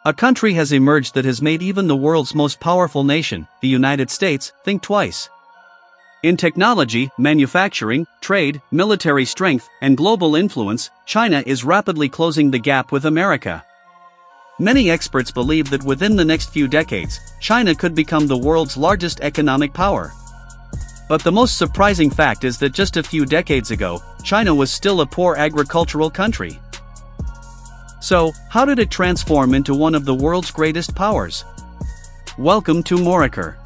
A country has emerged that has made even the world's most powerful nation, the United States, think twice. In technology, manufacturing, trade, military strength, and global influence, China is rapidly closing the gap with America. Many experts believe that within the next few decades, China could become the world's largest economic power. But the most surprising fact is that just a few decades ago, China was still a poor agricultural country. So, how did it transform into one of the world's greatest powers? Welcome to Moriker.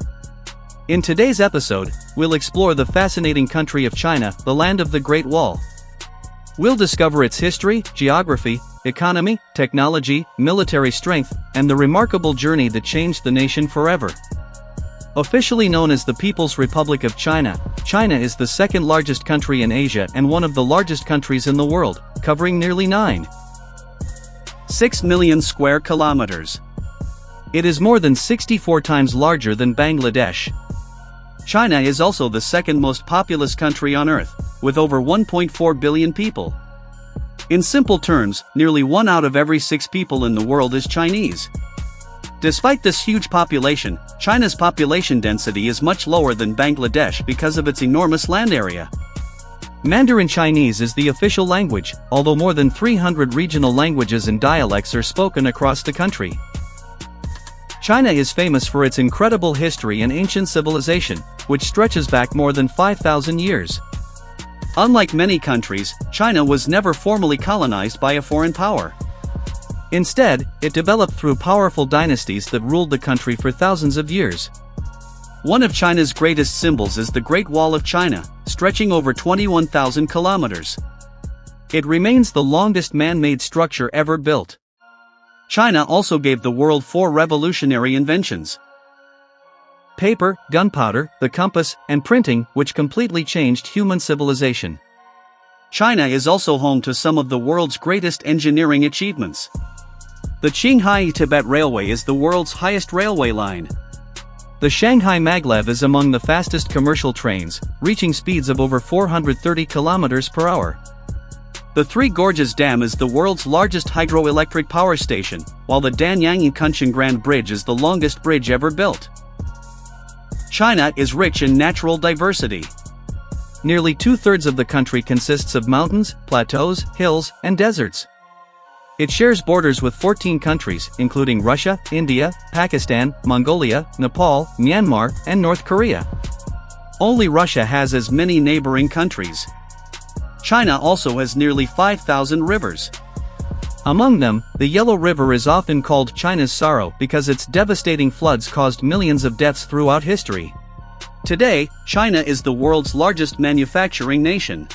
In today's episode, we'll explore the fascinating country of China, the land of the Great Wall. We'll discover its history, geography, economy, technology, military strength, and the remarkable journey that changed the nation forever. Officially known as the People's Republic of China, China is the second largest country in Asia and one of the largest countries in the world, covering nearly 9.6 million square kilometers. It is more than 64 times larger than Bangladesh. China is also the second most populous country on Earth, with over 1.4 billion people. In simple terms, nearly 1 out of every 6 people in the world is Chinese. Despite this huge population, China's population density is much lower than Bangladesh because of its enormous land area. Mandarin Chinese is the official language, although more than 300 regional languages and dialects are spoken across the country. China is famous for its incredible history and ancient civilization, which stretches back more than 5,000 years. Unlike many countries, China was never formally colonized by a foreign power. Instead, it developed through powerful dynasties that ruled the country for thousands of years. One of China's greatest symbols is the Great Wall of China, stretching over 21,000 kilometers. It remains the longest man-made structure ever built. China also gave the world 4 revolutionary inventions: paper, gunpowder, the compass, and printing, which completely changed human civilization. China is also home to some of the world's greatest engineering achievements. The Qinghai-Tibet Railway is the world's highest railway line. The Shanghai Maglev is among the fastest commercial trains, reaching speeds of over 430 kilometers per hour. The Three Gorges Dam is the world's largest hydroelectric power station, while the Danyang-Kunshan Grand Bridge is the longest bridge ever built. China is rich in natural diversity. Nearly 2/3 of the country consists of mountains, plateaus, hills, and deserts. It shares borders with 14 countries, including Russia, India, Pakistan, Mongolia, Nepal, Myanmar, and North Korea. Only Russia has as many neighboring countries. China also has nearly 5,000 rivers. Among them, the Yellow River is often called China's sorrow because its devastating floods caused millions of deaths throughout history. Today, China is the world's largest manufacturing nation.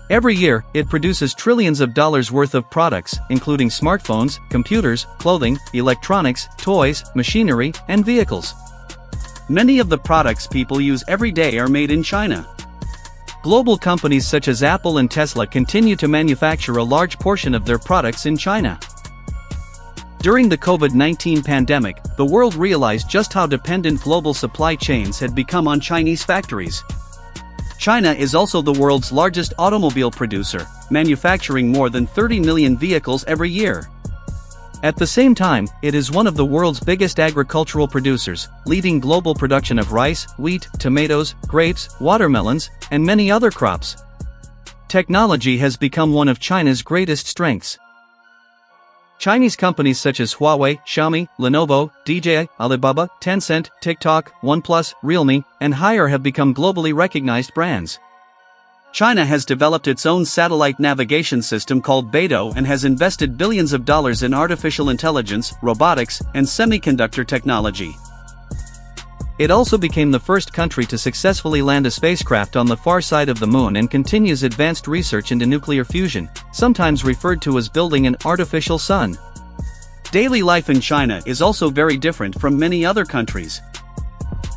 Every year, it produces trillions of dollars worth of products, including smartphones, computers, clothing, electronics, toys, machinery, and vehicles. Many of the products people use every day are made in China. Global companies such as Apple and Tesla continue to manufacture a large portion of their products in China. During the COVID-19 pandemic, the world realized just how dependent global supply chains had become on Chinese factories. China is also the world's largest automobile producer, manufacturing more than 30 million vehicles every year. At the same time, it is one of the world's biggest agricultural producers, leading global production of rice, wheat, tomatoes, grapes, watermelons, and many other crops. Technology has become one of China's greatest strengths. Chinese companies such as Huawei, Xiaomi, Lenovo, DJI, Alibaba, Tencent, TikTok, OnePlus, Realme, and Haier have become globally recognized brands. China has developed its own satellite navigation system called Beidou and has invested billions of dollars in artificial intelligence, robotics, and semiconductor technology. It also became the first country to successfully land a spacecraft on the far side of the moon and continues advanced research into nuclear fusion, sometimes referred to as building an artificial sun. Daily life in China is also very different from many other countries.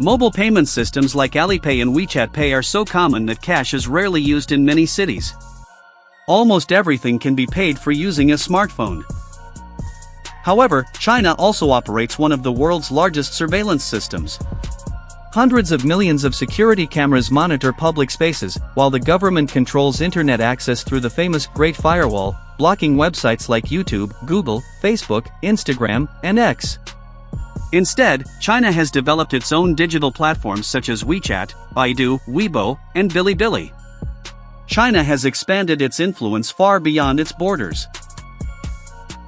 Mobile payment systems like Alipay and WeChat Pay are so common that cash is rarely used in many cities. Almost everything can be paid for using a smartphone. However, China also operates one of the world's largest surveillance systems. Hundreds of millions of security cameras monitor public spaces, while the government controls internet access through the famous Great Firewall, blocking websites like YouTube, Google, Facebook, Instagram, and X. Instead, China has developed its own digital platforms such as WeChat, Baidu, Weibo, and Bilibili. China has expanded its influence far beyond its borders.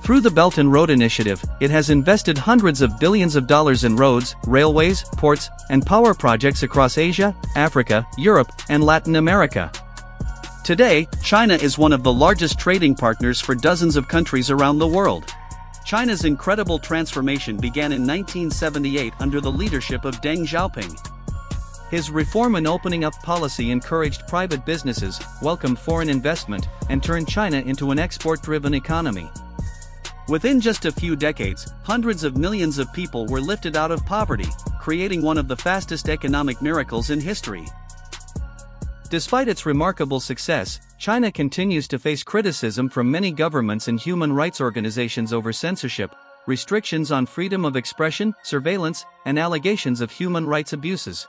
Through the Belt and Road Initiative, it has invested hundreds of billions of dollars in roads, railways, ports, and power projects across Asia, Africa, Europe, and Latin America. Today, China is one of the largest trading partners for dozens of countries around the world. China's incredible transformation began in 1978 under the leadership of Deng Xiaoping. His reform and opening up policy encouraged private businesses, welcomed foreign investment, and turned China into an export-driven economy. Within just a few decades, hundreds of millions of people were lifted out of poverty, creating one of the fastest economic miracles in history. Despite its remarkable success, China continues to face criticism from many governments and human rights organizations over censorship, restrictions on freedom of expression, surveillance, and allegations of human rights abuses.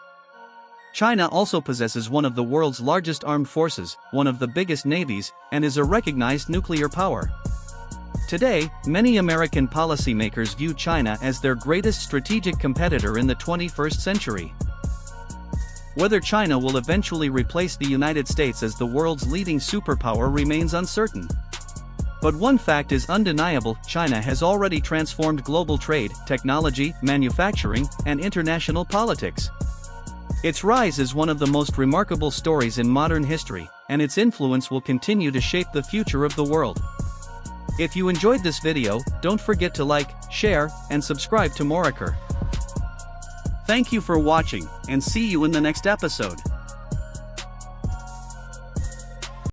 China also possesses one of the world's largest armed forces, one of the biggest navies, and is a recognized nuclear power. Today, many American policymakers view China as their greatest strategic competitor in the 21st century. Whether China will eventually replace the United States as the world's leading superpower remains uncertain. But one fact is undeniable: China has already transformed global trade, technology, manufacturing, and international politics. Its rise is one of the most remarkable stories in modern history, and its influence will continue to shape the future of the world. If you enjoyed this video, don't forget to like, share, and subscribe to Moraker. Thank you for watching, and see you in the next episode.